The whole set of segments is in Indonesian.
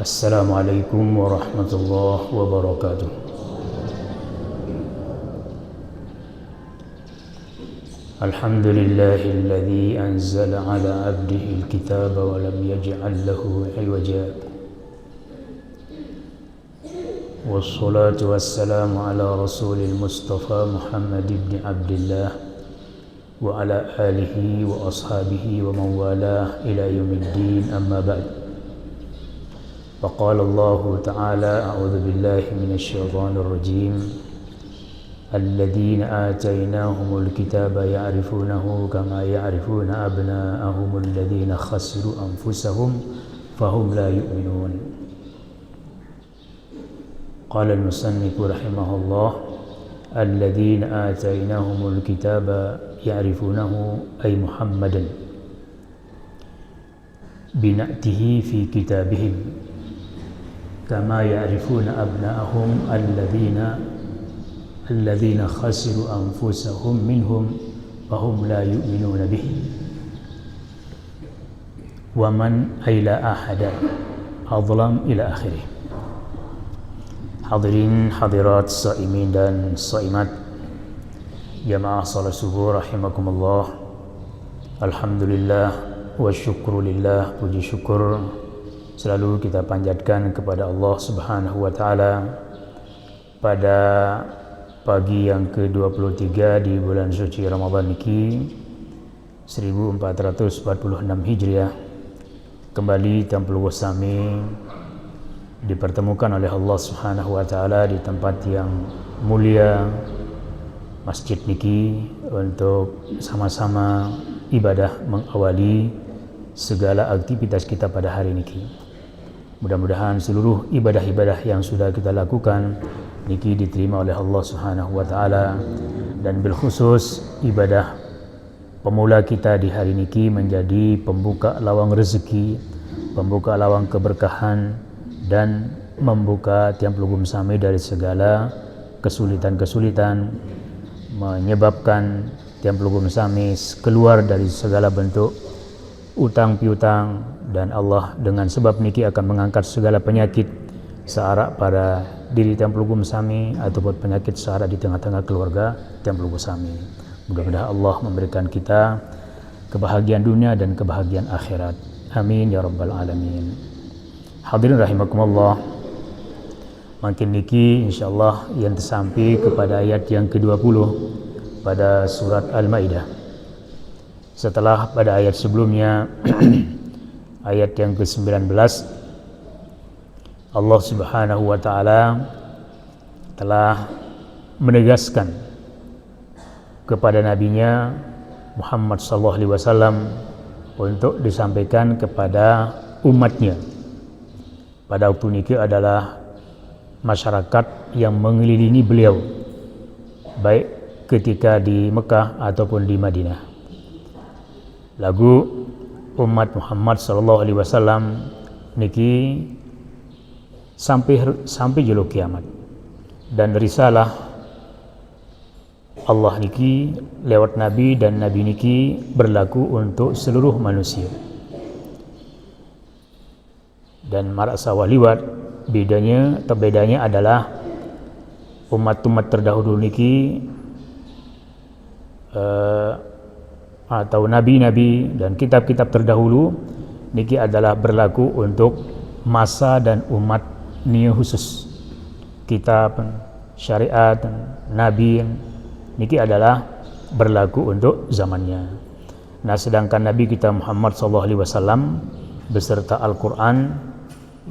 Assalamualaikum warahmatullahi wabarakatuh. Alhamdulillahilladzi anzala ala abdihi alkitaba wa lam yaj'al lahu 'iwaja. Wassalatu wassalamu ala rasulil mustafa Muhammad ibn Abdullah wa ala alihi wa ashabihi wa man walah ila yaumiddin, amma ba'd. Faqala Allah ta'ala, a'udzu billahi minasy syaithanir rajim. Alladzina atainahumul kitaba ya'rifunahu kama ya'rifuna abna'ahum alladzina khasiru anfusahum fahum la yu'minun. Qala al-musannif rahimahullah, alladzina atainahumul kitaba ya'rifunahu ay Muhammadan bina'tihi fi kitabihim kama ya'rifuna abna'ahum alladzina khasiru anfusahum minhum fahum la yu'minuna bihi wa man ila ahada adlam ila akhirih. Hadirin hadirat saimin dan saimat jamaah salat subuh rahimakumullah. Alhamdulillah wa syukrulillah, puji syukur selalu kita panjatkan kepada Allah Subhanahu wa taala pada pagi yang ke-23 di bulan suci Ramadan niki 1446 Hijriah. Kembali tampil sami dipertemukan oleh Allah Subhanahu wa taala di tempat yang mulia masjid niki untuk sama-sama ibadah mengawali segala aktivitas kita pada hari niki. Mudah-mudahan seluruh ibadah-ibadah yang sudah kita lakukan niki diterima oleh Allah Subhanahu wa taala, dan bil khusus ibadah pemula kita di hari niki menjadi pembuka lawang rezeki, pembuka lawang keberkahan, dan membuka tiang pelugum sami dari segala kesulitan-kesulitan, menyebabkan tiang pelugum sami keluar dari segala bentuk utang piutang, dan Allah dengan sebab niki akan mengangkat segala penyakit searak pada diri tiang pelugum sami ataupun penyakit searak di tengah-tengah keluarga tiang pelugum sami. Mudah-mudahan Allah memberikan kita kebahagiaan dunia dan kebahagiaan akhirat. Amin ya rabbal alamin. Hadirin rahimakumullah, makin niki insyaallah yang tersampai kepada ayat yang ke-20 pada surat Al-Maidah. Setelah pada ayat sebelumnya ayat yang ke-19, Allah Subhanahu wa taala telah menegaskan kepada nabinya Muhammad sallallahu alaihi wasallam untuk disampaikan kepada umatnya. Pada waktu ini adalah masyarakat yang mengelilingi beliau, baik ketika di Mekah ataupun di Madinah. Lagu umat Muhammad sallallahu alaihi wasallam niki sampai jelo kiamat, dan risalah Allah niki lewat nabi dan nabi niki berlaku untuk seluruh manusia. Dan marasa waliwat bedanya adalah umat-umat terdahulu niki atau nabi-nabi dan kitab-kitab terdahulu niki adalah berlaku untuk masa dan umat nia khusus. Kitab, syariat, nabi niki adalah berlaku untuk zamannya. Nah, sedangkan Nabi kita Muhammad SAW beserta Al-Quran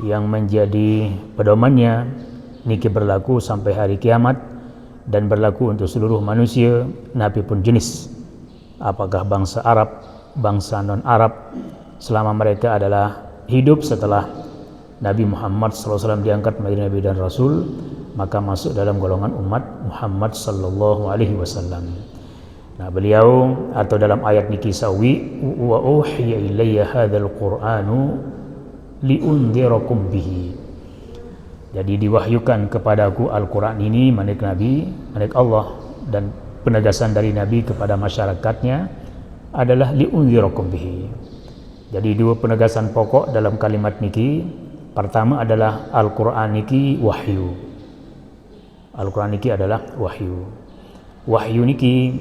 yang menjadi pedomannya niki berlaku sampai hari kiamat dan berlaku untuk seluruh manusia, nabi pun jenis, apakah bangsa Arab, bangsa non-Arab, selama mereka adalah hidup setelah Nabi Muhammad SAW diangkat menjadi Nabi dan Rasul, maka masuk dalam golongan umat Muhammad sallallahu alaihi wasallam. Nah, beliau atau dalam ayat niki sawi wa uhiya ilayya hadzal qur'anu liundhirakum bihi. Jadi diwahyukan kepadaku Al-Qur'an ini, manik Nabi, manik Allah, dan penegasan dari Nabi kepada masyarakatnya adalah liundhirakum bihi. Jadi dua penegasan pokok dalam kalimat niki Pertama adalah Al-Qur'an niki wahyu. Al-Qur'an niki adalah wahyu. Wahyu niki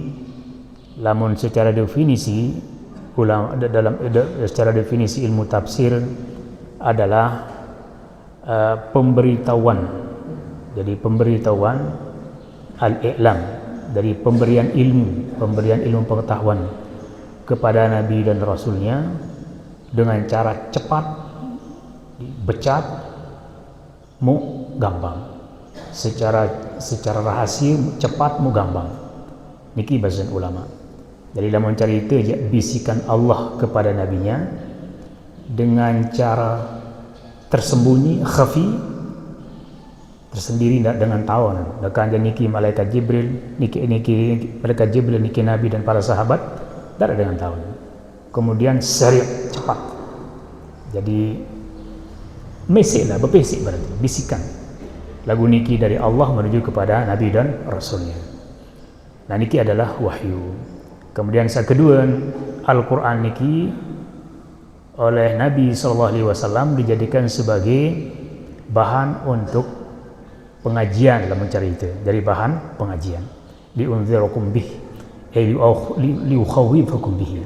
lamun secara definisi ulama secara definisi ilmu tafsir adalah pemberitahuan. Jadi pemberitahuan al-i'lam, dari pemberian ilmu pengetahuan kepada Nabi dan Rasulnya dengan cara cepat, becat, mu gampang, secara rahasia cepat mu gampang. Niki bahasan ulama. Jadi dalam mencari itu bisikan Allah kepada nabinya dengan cara tersembunyi, khafi, tersendiri dengan tahu. Dekat niki malaikat Jibril, niki malaikat Jibril, niki Nabi dan para sahabat, tidak ada dengan tahu. Kemudian seri' cepat. Jadi mesej lah, bepesik berarti, bisikan. Lagu niki dari Allah menuju kepada Nabi dan Rasulnya. Nah niki adalah wahyu. Kemudian yang kedua, Al-Quran niki oleh Nabi SAW dijadikan sebagai bahan untuk pengajian dalam mencari itu. Dari bahan pengajian. Liunzirakum bih, liukhawifakum bihi.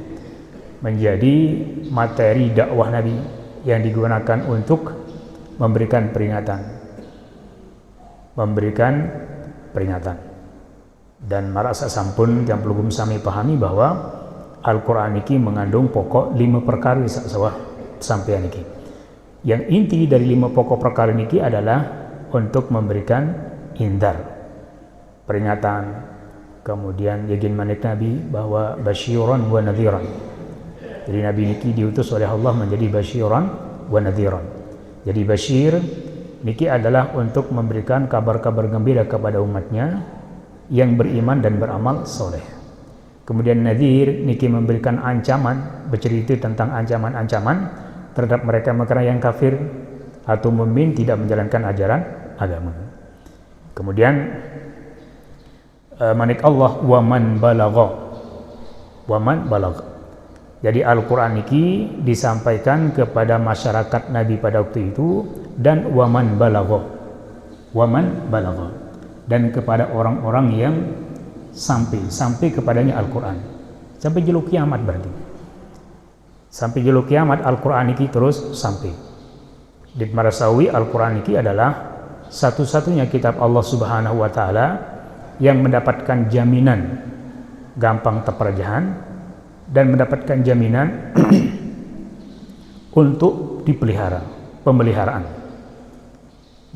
Menjadi materi dakwah Nabi yang digunakan untuk memberikan peringatan. Dan marasa sampun yang perlu kami pahami bahwa Al-Quran ini mengandung pokok 5 perkara sawah sampai niki. Yang inti dari 5 pokok perkara niki adalah untuk memberikan indar, peringatan. Kemudian yagin manik Nabi bahwa basyiran wa nadhiran. Jadi Nabi niki diutus oleh Allah menjadi basyiran wa nadhiran. Jadi basyir niki adalah untuk memberikan kabar-kabar gembira kepada umatnya yang beriman dan beramal soleh. Kemudian nadhir niki memberikan ancaman, bercerita tentang ancaman-ancaman terhadap mereka yang kafir atau mukmin tidak menjalankan ajaran agama. Kemudian manik Allah waman balagha. Jadi Al-Quran niki disampaikan kepada masyarakat Nabi pada waktu itu dan waman balagha, dan kepada orang-orang yang sampai kepadanya Al-Quran, sampai jelu kiamat berarti. Sampai jelu kiamat Al-Quran ini terus sampai. Di Marasawi Al-Quran ini adalah satu-satunya kitab Allah Subhanahu wa taala yang mendapatkan jaminan gampang terperajahan dan mendapatkan jaminan untuk dipelihara, pemeliharaan.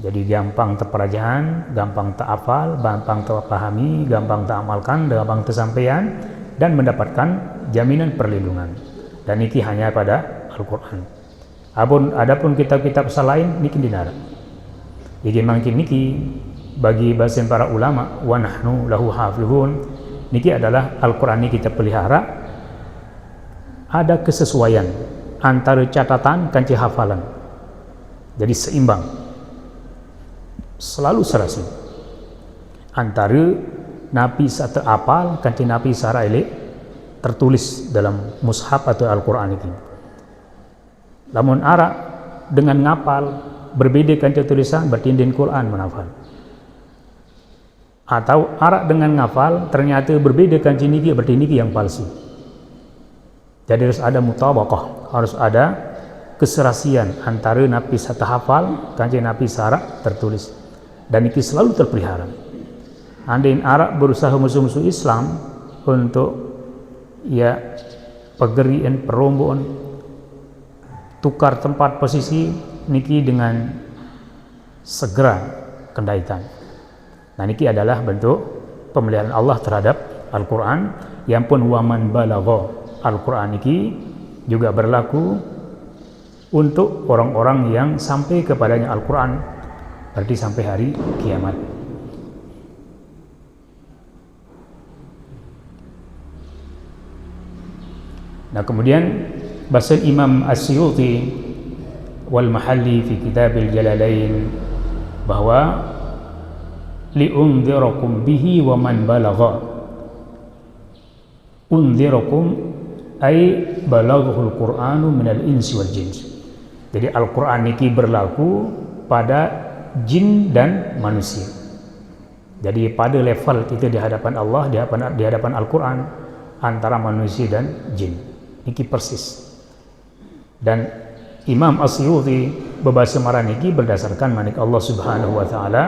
Jadi gampang terperajahan, gampang terhafal, gampang terpahami, gampang teramalkan, gampang tersampaian, dan mendapatkan jaminan perlindungan. Dan ini hanya pada Al-Quran. Adapun kitab-kitab selain niki dinara. Jadi mungkin niki bagi bahasan para ulama wa nahnu lahu hafizun, niki adalah Al-Quran ini kita pelihara. Ada kesesuaian antara catatan kanci hafalan. Jadi seimbang. Selalu serasi antara napi satu apal kanti napi sara elek tertulis dalam mushaf atau Al-Quran ini. Lamun arak dengan ngapal berbeda kanti tulisan berarti din Quran menafal. Atau arak dengan ngapal ternyata berbeda kanti niki berarti niki yang palsu. Jadi harus ada mutabaqah, harus ada keserasian antara napi satu hafal kanti napi sara tertulis. Dan ini selalu terpelihara. Andain Arab berusaha musuh-musuh Islam untuk pegerian, peromboan, tukar tempat posisi niki dengan segera kendaitan. Nah niki adalah bentuk pemeliharaan Allah terhadap Al-Quran yang pun waman balagha. Al-Quran niki juga berlaku untuk orang-orang yang sampai kepadanya Al-Quran, berarti sampai hari kiamat. Nah kemudian bahasa Imam As-Suyuti wal Mahalli fi Kitabil Jalalain bahwa liunzirakum bihi wa man balagha. Unzirakum ay balaghul Qur'anu minal insi wal jins. Jadi Al-Quran niki berlaku pada jin dan manusia. Jadi pada level kita di hadapan Allah, di hadapan Al-Quran, antara manusia dan jin. Niki persis. Dan Imam As-Suyuti berbahasa marah niki berdasarkan manik Allah Subhanahu wa taala,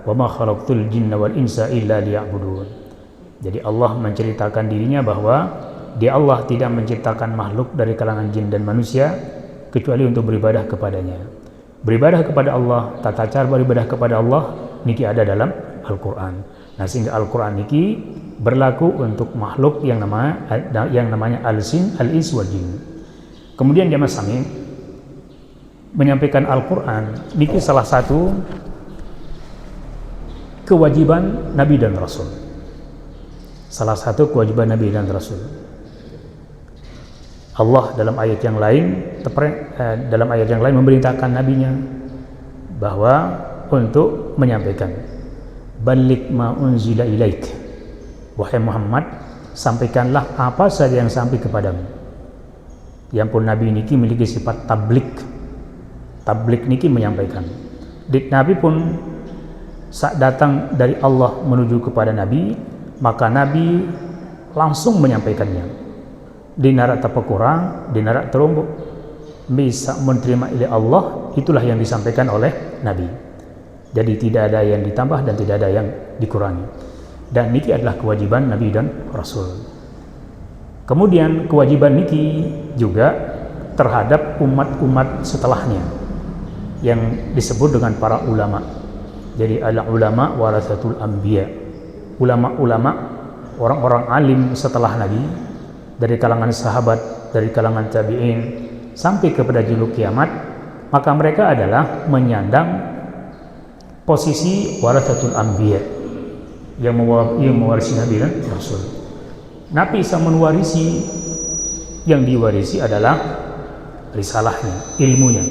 "Wa ma khalaqtul jinna wal insa illa liya'budun." Jadi Allah menceritakan dirinya bahwa dia Allah tidak menciptakan makhluk dari kalangan jin dan manusia kecuali untuk beribadah kepadanya. Beribadah kepada Allah, tata cara beribadah kepada Allah niki ada dalam Al-Quran. Nah, sehingga Al-Quran niki berlaku untuk makhluk yang namanya al-sin, al-ins wal jin. Kemudian jamaah sami menyampaikan Al-Quran niki salah satu kewajiban Nabi dan Rasul. Salah satu kewajiban Nabi dan Rasul. Allah dalam ayat yang lain memerintahkan nabinya bahwa untuk menyampaikan, "Balligh ma unzila ilaik." Wahai Muhammad, sampaikanlah apa saja yang sampai kepadamu. Yang pun Nabi niki memiliki sifat tabligh. Tabligh niki menyampaikan. Nabi pun saat datang dari Allah menuju kepada Nabi, maka Nabi langsung menyampaikannya. Di narak tapa kurang, di narak terombok, bisa menerima oleh Allah, itulah yang disampaikan oleh Nabi. Jadi tidak ada yang ditambah dan tidak ada yang dikurangi. Dan niki adalah kewajiban Nabi dan Rasul. Kemudian kewajiban niki juga terhadap umat-umat setelahnya yang disebut dengan para ulama. Jadi al-ulama warasatul anbiya. Ulama-ulama, orang-orang alim setelah Nabi, dari kalangan sahabat, dari kalangan tabi'in sampai kepada julu kiamat, maka mereka adalah menyandang posisi warasatul anbiya yang mewarisi Nabi dan Rasul. Nabi bisa mewarisi, yang diwarisi adalah risalahnya, ilmunya,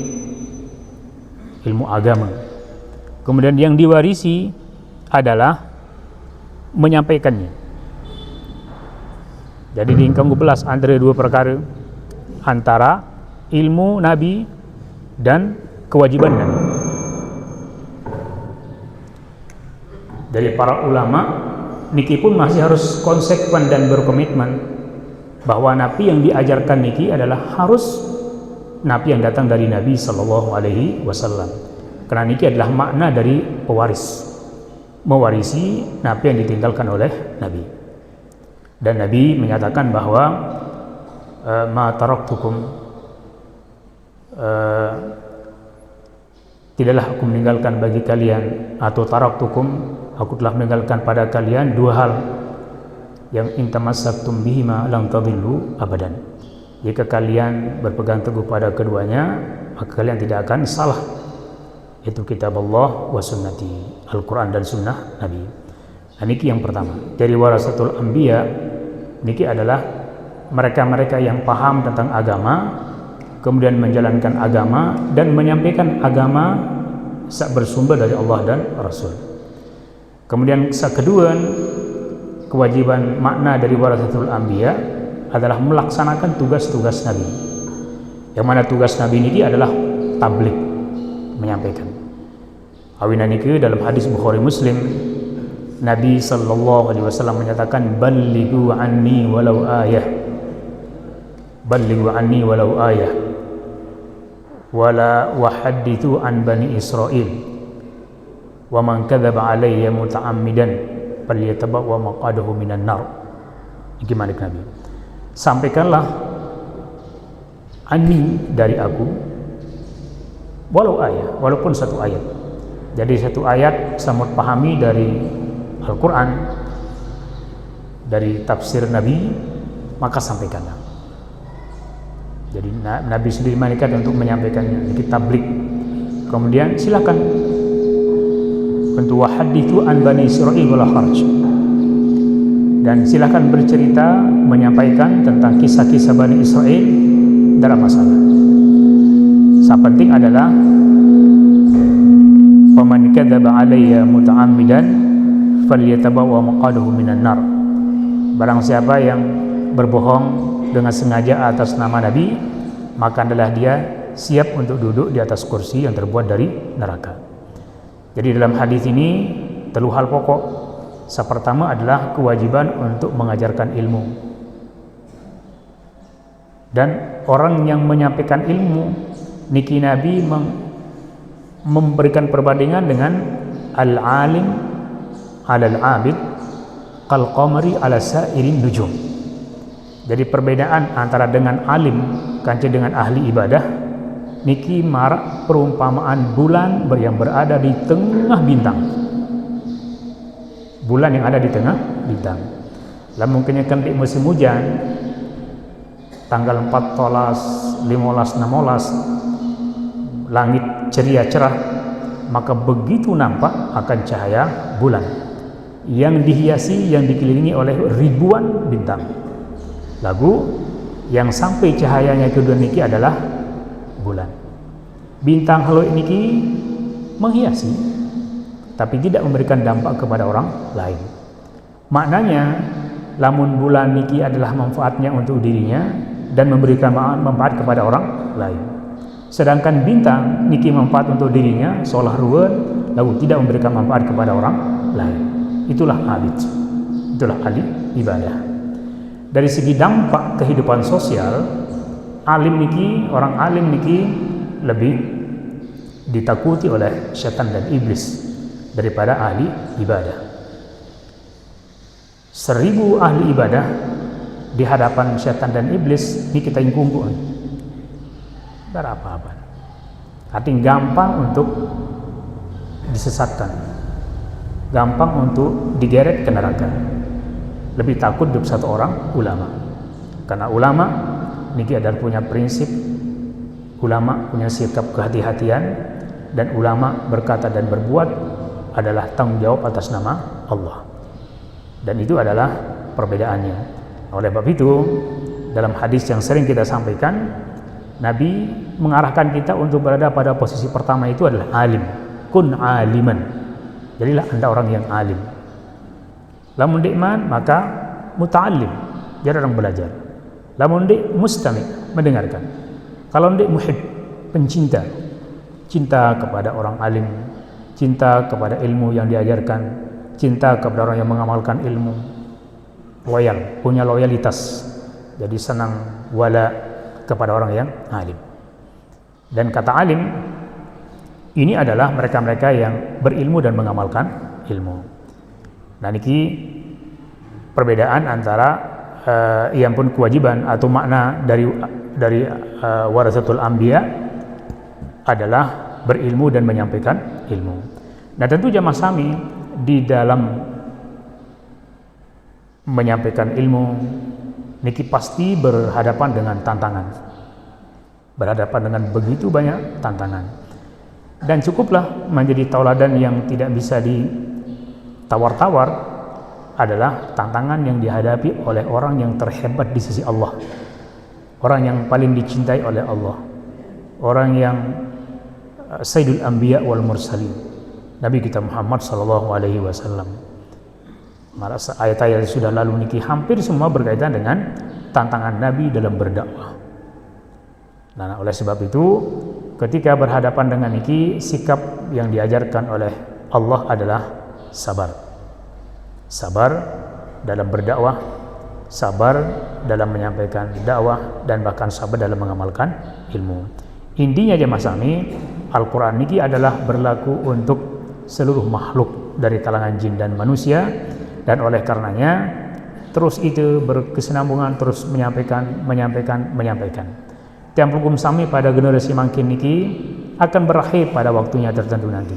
ilmu agama. Kemudian yang diwarisi adalah menyampaikannya. Jadi diingkang belas antara dua perkara, antara ilmu Nabi dan kewajiban Nabi. Dari para ulama niki pun masih harus konsekuen dan berkomitmen bahwa Nabi yang diajarkan niki adalah harus Nabi yang datang dari Nabi Sallallahu Alaihi Wasallam. Karena niki adalah makna dari pewaris, mewarisi Nabi yang ditinggalkan oleh Nabi. Dan Nabi menyatakan bahwa ma taraktukum, tidaklah aku meninggalkan bagi kalian, atau taraktukum, aku telah meninggalkan pada kalian dua hal yang in tamassaktum bihima lan tadillu abadan. Jika kalian berpegang teguh pada keduanya, maka kalian tidak akan salah. Itu kitab Allah wa sunnati, Al-Quran dan sunnah Nabi. Nah, niki yang pertama. Dari warasatul anbiya niki adalah mereka-mereka yang paham tentang agama, kemudian menjalankan agama dan menyampaikan agama bersumber dari Allah dan Rasul. Kemudian kedua, kewajiban makna dari warasatul anbiya adalah melaksanakan tugas-tugas Nabi. Yang mana tugas Nabi ini adalah tabligh, menyampaikan. Awina niki dalam hadis Bukhari Muslim, Nabi sallallahu alaihi wasallam menyatakan, "Ballighu anni walau ayah." Ballighu anni walau ayah. Wala wahadithu an bani Israil. Wa man kadzaba alayya muta'ammidan falyatabawwa maq'adahu minan nar. Gimana Nabi? Sampaikanlah anni dari aku walau ayat, walaupun satu ayat. Jadi satu ayat samut pahami dari Al-Quran, dari tafsir Nabi, maka sampaikanlah. Jadi Nabi sendiri malaikat untuk menyampaikannya, jadi tabligh. Kemudian silakan untuk wahadithu an bani Israil wala haraj, dan silakan bercerita, menyampaikan tentang kisah-kisah Bani Israel, tidak ada masalah. Yang penting adalah faman kadzaba alayya muta'ammidan falyatabawwa maq'adahu minan nar. Barang siapa yang berbohong dengan sengaja atas nama Nabi, maka adalah dia siap untuk duduk di atas kursi yang terbuat dari neraka. Jadi dalam hadis ini telu hal pokok. Yang pertama adalah kewajiban untuk mengajarkan ilmu. Dan orang yang menyampaikan ilmu, niki Nabi memberikan perbandingan dengan al-alim alal abid kal qamari ala sairin nujum. Jadi perbedaan antara dengan alim kanca dengan ahli ibadah niki marak perumpamaan bulan yang berada di tengah bintang. Bulan yang ada di tengah bintang. Lamun kenyakan di musim hujan tanggal 14, 15, 16 langit ceria cerah, maka begitu nampak akan cahaya bulan yang dihiasi, yang dikelilingi oleh ribuan bintang. Lagu yang sampai cahayanya kedua niki adalah bulan. Bintang halu niki menghiasi, tapi tidak memberikan dampak kepada orang lain. Maknanya, lamun bulan niki adalah manfaatnya untuk dirinya dan memberikan manfaat kepada orang lain. Sedangkan bintang niki manfaat untuk dirinya, seolah ruwen, lalu tidak memberikan manfaat kepada orang lain. Itulah abid, itulah ahli ibadah. Dari segi dampak kehidupan sosial, orang alim niki lebih ditakuti oleh syaitan dan iblis daripada ahli ibadah. 1000 ahli ibadah di hadapan syaitan dan iblis ini kita ingkungkuan. Tidak apa-apa. Artinya gampang untuk disesatkan, gampang untuk digeret ke neraka. Lebih takut hidup satu orang ulama, karena ulama niki adalah punya prinsip, ulama punya sikap kehati-hatian, dan ulama berkata dan berbuat adalah tanggung jawab atas nama Allah. Dan itu adalah perbedaannya. Oleh sebab itu, dalam hadis yang sering kita sampaikan, Nabi mengarahkan kita untuk berada pada posisi pertama itu adalah alim. Kun aliman. Jadilah Anda orang yang alim. Lamun di'man, maka muta'allim. Jadi orang belajar. Lamun di' mustami', mendengarkan. Kalau di' muhib, pencinta. Cinta kepada orang alim, cinta kepada ilmu yang diajarkan, cinta kepada orang yang mengamalkan ilmu, loyal, punya loyalitas, jadi senang wala kepada orang yang alim. Dan kata alim ini adalah mereka-mereka yang berilmu dan mengamalkan ilmu. Nah niki perbedaan antara yang pun kewajiban atau makna dari warasatul anbiya adalah berilmu dan menyampaikan ilmu. Nah tentu jamaah sami di dalam menyampaikan ilmu niki pasti berhadapan dengan tantangan, berhadapan dengan begitu banyak tantangan, dan cukuplah menjadi tauladan yang tidak bisa ditawar-tawar adalah tantangan yang dihadapi oleh orang yang terhebat di sisi Allah, orang yang paling dicintai oleh Allah, orang yang Sayyidul Anbiya wal Mursalin, Nabi kita Muhammad sallallahu alaihi wasallam. Ayat-ayat yang sudah lalu niki hampir semua berkaitan dengan tantangan Nabi dalam berdakwah. Nah, oleh sebab itu ketika berhadapan dengan niki, sikap yang diajarkan oleh Allah adalah sabar. Sabar dalam berdakwah, sabar dalam menyampaikan dakwah, dan bahkan sabar dalam mengamalkan ilmu. Intinya jemaah sami, Al-Quran niki adalah berlaku untuk seluruh makhluk dari kalangan jin dan manusia, dan oleh karenanya terus itu berkesinambungan, terus menyampaikan. Tiang hukum sami pada generasi makin niki akan berakhir pada waktunya tertentu nanti.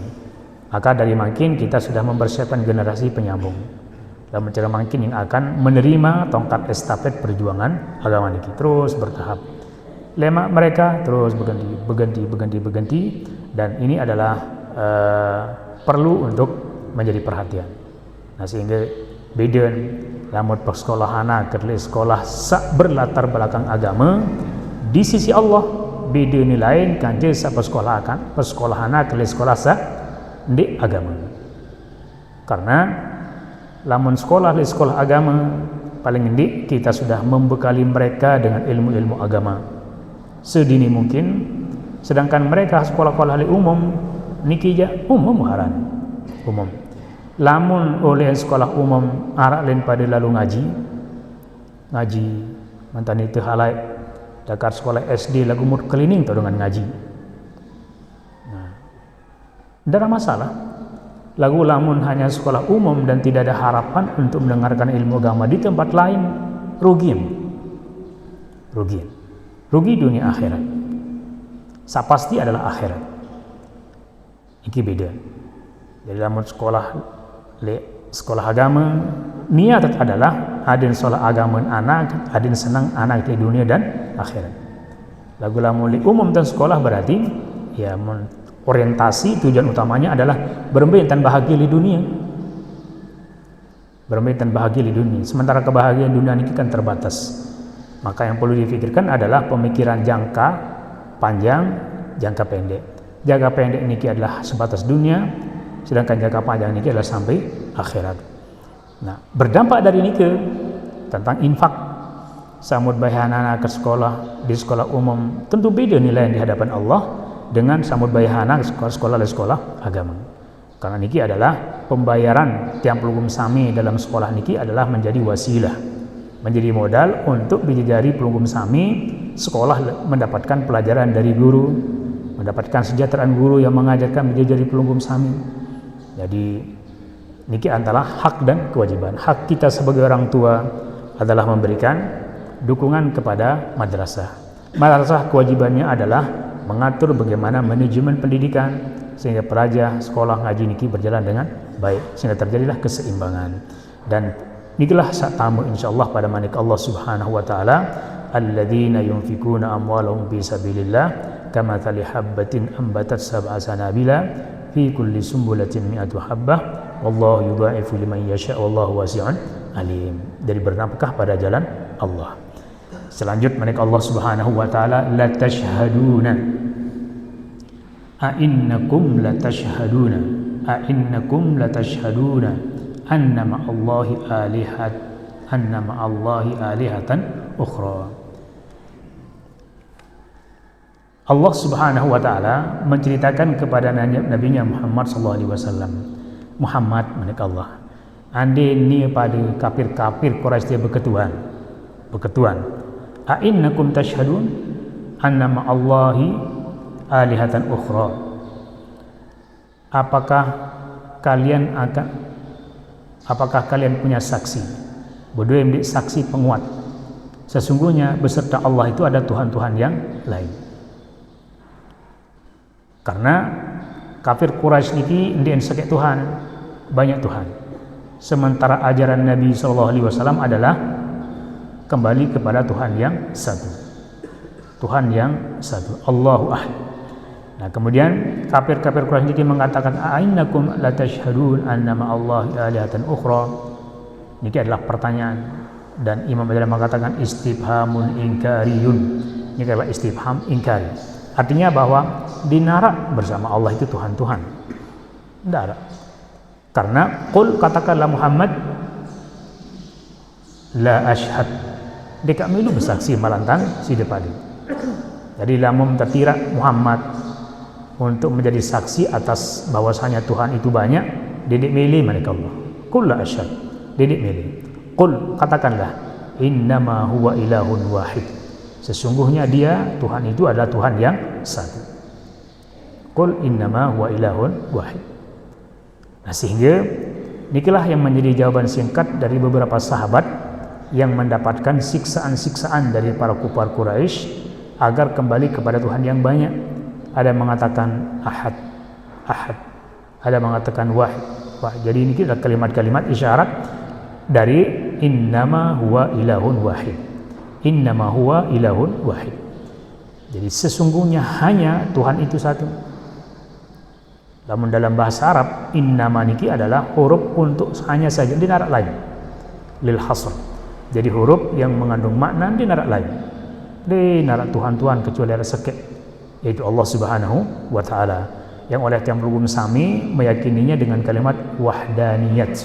Maka dari makin kita sudah mempersiapkan generasi penyambung dan mencari makin yang akan menerima tongkat estafet perjuangan agama niki terus bertahap. Lema mereka terus berganti, dan ini adalah perlu untuk menjadi perhatian. Nah sehingga beden lamun persekolahana ke sekolah sak berlatar belakang agama di sisi Allah, beda ni lain kan je sak persekolahana ke sekolah sak di agama. Karena lamun sekolah agama paling endi kita sudah membekali mereka dengan ilmu-ilmu agama sedini mungkin, Sedangkan mereka sekolah-sekolah umum niki ja umum haran. Umum. Lamun oleh sekolah umum arak lain pada lalu ngaji mantan itu halai dakar sekolah SD lagu mut cleaning tu dengan ngaji. Nah, tidak ada masalah. Lagu lamun hanya sekolah umum dan tidak ada harapan untuk mendengarkan ilmu agama di tempat lain, rugi dunia akhirat. Pasti adalah akhirat. Iki beda. Jadi lamun sekolah agama niat adalah adin sekolah agama anak, adin senang anak di dunia dan akhirat. Lagu lamun umum dan sekolah berarti ya orientasi tujuan utamanya adalah bermain dan bahagia di dunia. Bermain dan bahagia di dunia. Sementara kebahagiaan dunia ini kan terbatas. Maka yang perlu difikirkan adalah pemikiran jangka panjang, jangka pendek. Jangka pendek ini adalah sebatas dunia, sedangkan jangka panjang ini adalah sampai akhirat. Nah, berdampak dari ini tentang infak, samud bayar anak ke sekolah di sekolah umum tentu beda nilai di hadapan Allah dengan samud bayar anak sekolah agama. Karena niki adalah pembayaran tiang pelugum sami dalam sekolah niki adalah menjadi wasilah, menjadi modal untuk bidadari pelugum sami sekolah mendapatkan pelajaran dari guru, mendapatkan kesejahteraan guru yang mengajarkan bidadari pelugum sami. Jadi niki antara hak dan kewajiban. Hak kita sebagai orang tua adalah memberikan dukungan kepada madrasah. Madrasah kewajibannya adalah mengatur bagaimana manajemen pendidikan sehingga pelajar sekolah ngaji niki berjalan dengan baik sehingga terjadilah keseimbangan. Dan inilah saat tamu insyaallah pada manik Allah Subhanahu wa taala, alladzina yunfikuna amwalahum fi sabilillah kamathali habbatin ambatat sab'a sanabila fi kulli sumbulatin mi'atu habbah wallahu yudha'ifu liman yasha' wallahu wasi'un alim. Dari bernafkah pada jalan Allah. Selanjutnya manik Allah Subhanahu wa taala, la tashhaduna a'innakum la tashhaduna anna ma'allahi alihatan ukhra. Allah Subhanahu wa taala menceritakan kepada nabinya Muhammad sallallahu alaihi wasallam, Muhammad menik Allah, ande ni pada kafir-kafir Quraisy dia berketuan. A'innakum tashhadun anna ma'allahi alihatan ukhra. Apakah kalian punya saksi? Berdua yang saksi penguat. Sesungguhnya beserta Allah itu ada Tuhan-Tuhan yang lain. Karena kafir Quraisy niki ndien sakit Tuhan, banyak Tuhan. Sementara ajaran Nabi sallallahu alaihi wasallam adalah kembali kepada Tuhan yang satu. Tuhan yang satu, Allahu ahad. Nah, kemudian kafir-kafir Quraisy niki mengatakan a'innakum la tashhadun anna ma'allahi alihatan ukhra. Niki adalah pertanyaan dan Imam Ghazali mengatakan istifhamun inkariyun. Ini adalah istifham inkari. Artinya bahwa di neraka bersama Allah itu Tuhan-Tuhan. Tidak ada. Karena qul katakanlah Muhammad la ashhad. Dek milu bersaksi malantang si depadi. Jadi lamun tertira Muhammad untuk menjadi saksi atas bahwasanya Tuhan itu banyak, dedek milih mereka Allah. Qul la ashhad. Dedek milih. Qul katakanlah innama huwa ilahun wahid. Sesungguhnya dia Tuhan itu adalah Tuhan yang satu. Qul innama huwa ilahun wahid. Nah, sehingga inilah yang menjadi jawaban singkat dari beberapa sahabat yang mendapatkan siksaan-siksaan dari para kufar Quraisy agar kembali kepada Tuhan yang banyak. Ada yang mengatakan ahad. Ada yang mengatakan wahid. Jadi ini adalah kalimat-kalimat isyarat dari innama huwa ilahun wahid. Innama huwa ilahun wahid. Jadi sesungguhnya hanya Tuhan itu satu. Namun dalam bahasa Arab innama niki adalah huruf untuk hanya saja di narak lain. Lil hasr. Jadi huruf yang mengandung makna di narak lain. Di narak Tuhan-Tuhan kecuali ada sekek, yaitu Allah Subhanahu wa taala. Yang oleh tiang pelugum sami meyakininya dengan kalimat wahdaniyat.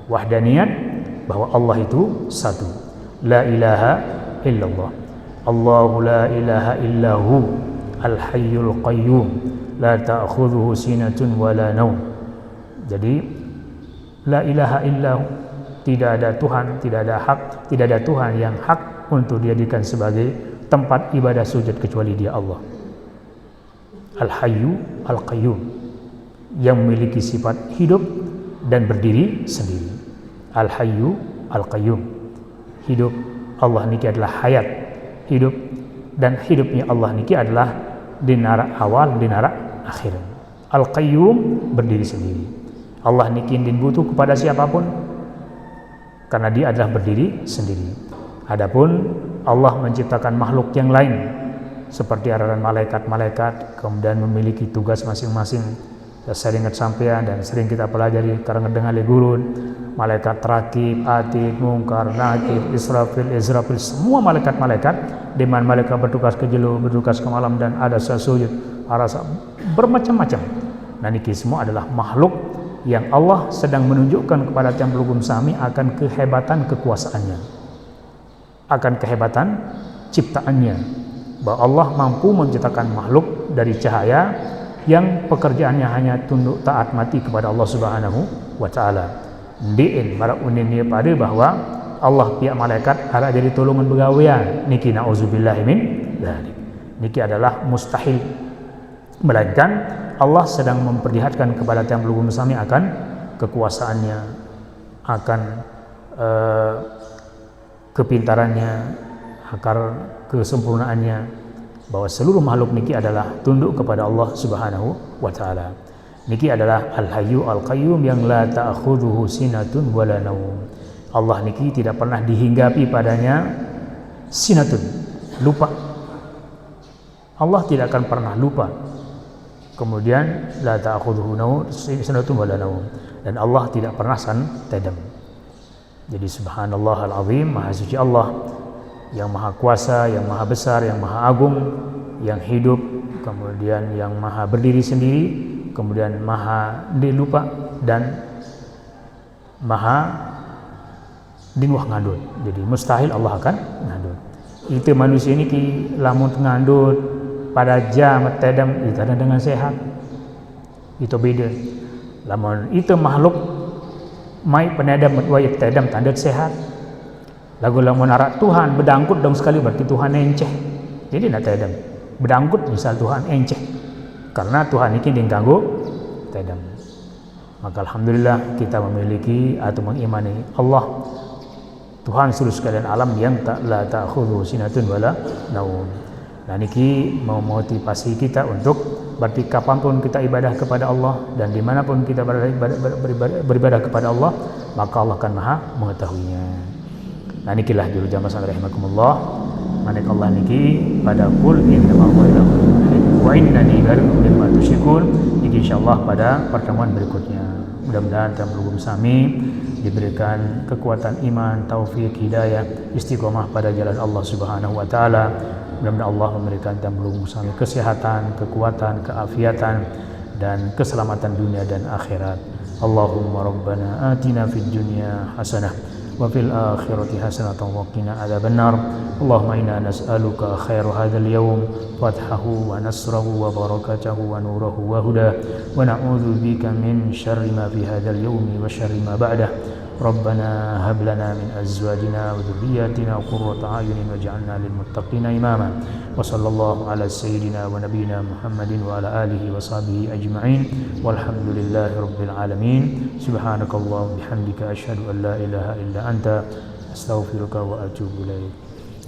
Wahdaniyat bahwa Allah itu satu. La ilaha illallah. Allahu la ilaha illahu al-hayyul qayyum la ta'khudhuhu sinatun wala naum. Jadi la ilaha illahu, tidak ada Tuhan, tidak ada Tuhan yang hak untuk dijadikan sebagai tempat ibadah sujud kecuali Dia Allah. Al-Hayyu Al-Qayyum, yang memiliki sifat hidup dan berdiri sendiri. Al-Hayyu Al-Qayyum, hidup. Allah niki adalah hayat, hidup, dan hidupnya Allah niki adalah dinara awal, dinara akhir. Al-Qayyum, berdiri sendiri. Allah niki din butuh kepada siapapun karena Dia adalah berdiri sendiri. Adapun Allah menciptakan makhluk yang lain seperti arahan malaikat-malaikat, kemudian memiliki tugas masing-masing. Sering sampean dan sering kita pelajari karena dengar gurun, malaikat Rakib, Atid, Mungkar, Nakir, Israfil, Izrafil, semua malaikat-malaikat, di mana malaikat bertugas ke jelo, bertugas ke malam, dan ada sujud, arasa bermacam-macam. Nah, niki semua adalah makhluk yang Allah sedang menunjukkan kepada tiang pelugum sami akan kehebatan kekuasaannya, akan kehebatan ciptaannya, bahwa Allah mampu menciptakan makhluk dari cahaya yang pekerjaannya hanya tunduk taat mati kepada Allah Subhanahu wa taala. Diin para uninnya pada bahwa Allah pihak malaikat harap jadi tolongan begawean niki nauzubillahi min dzalik. Niki adalah mustahil, melainkan Allah sedang memperlihatkan kepada tiang pelugum sami akan kekuasaannya, akan kepintarannya, akan kesempurnaannya, bahwa seluruh makhluk niki adalah tunduk kepada Allah Subhanahu wa taala. Niki adalah Al-Hayyu Al-Qayyum yang la ta'khudhuhu sinatun wala naum. Allah niki tidak pernah dihinggapi padanya sinatun, lupa. Allah tidak akan pernah lupa. Kemudian la ta'khudhuhu sinatun wala naum, dan Allah tidak pernah tedam. Jadi subhanallah al-azim, maha suci Allah yang maha kuasa, yang maha besar, yang maha agung, yang hidup, kemudian yang maha berdiri sendiri, kemudian maha dilupa, dan maha dinuah ngandut. Jadi mustahil Allah akan ngandut. Itu manusia ini ki lamun ngandut pada jam tedam itu ada dengan sehat, itu beda. Lamun itu makhluk mai penedam wayat tedam tanda sehat. Lagu lamun arak Tuhan bedangkut dong sekali, berarti Tuhan enceh. Jadi nak tedam bedangkut misal Tuhan enceh, karena Tuhan ini diganggu tedam. Maka alhamdulillah kita memiliki atau mengimani Allah Tuhan seluruh sekalian alam yang la ta'khudhu sinatun wala naum. Nah niki memotivasi kita untuk berarti kapanpun kita ibadah kepada Allah dan dimanapun kita beribadah kepada Allah, maka Allah akan maha mengetahuinya. Nah nikilah dulu jamaah sekalian rahimakumullah. Manik Allah niki pada kul innama huwa ilahun wa innani lakum mimma tusyrikun. Niki insyaallah pada pertemuan berikutnya. Mudah-mudahan tiang pelugum sami diberikan kekuatan iman, taufik, hidayah, istiqomah pada jalan Allah Subhanahu wa taala. Mudah-mudahan Allah memberikan tiang pelugum sami kesehatan, kekuatan, keafiatan, dan keselamatan dunia dan akhirat. Allahumma rabbana atina fid dunya hasanah wa fil akhirati hasanatan wa qina adzabannar. Allahumma inna nas'aluka khairu hadzal yawm fathahu wa nasrahu wa barakatahu wa nurahu wa huda wa na'udzu bika min syarri ma fi hadzal yawmi wa syarri ma ba'dah. Rabbana hab lana min azwajina wa dhurriyyatina qurrata a'yunin waj'alna lil muttaqina imama. Wa sallallahu ala sayyidina wa nabiyyina Muhammadin wa ala alihi wa sahbihi ajma'in. Walhamdulillahi rabbil alamin. Subhanakallahumma bihamdika asyhadu an la ilaha illa anta astaghfiruka wa atubu ilaik.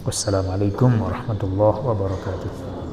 Wassalamualaikum warahmatullahi wabarakatuh.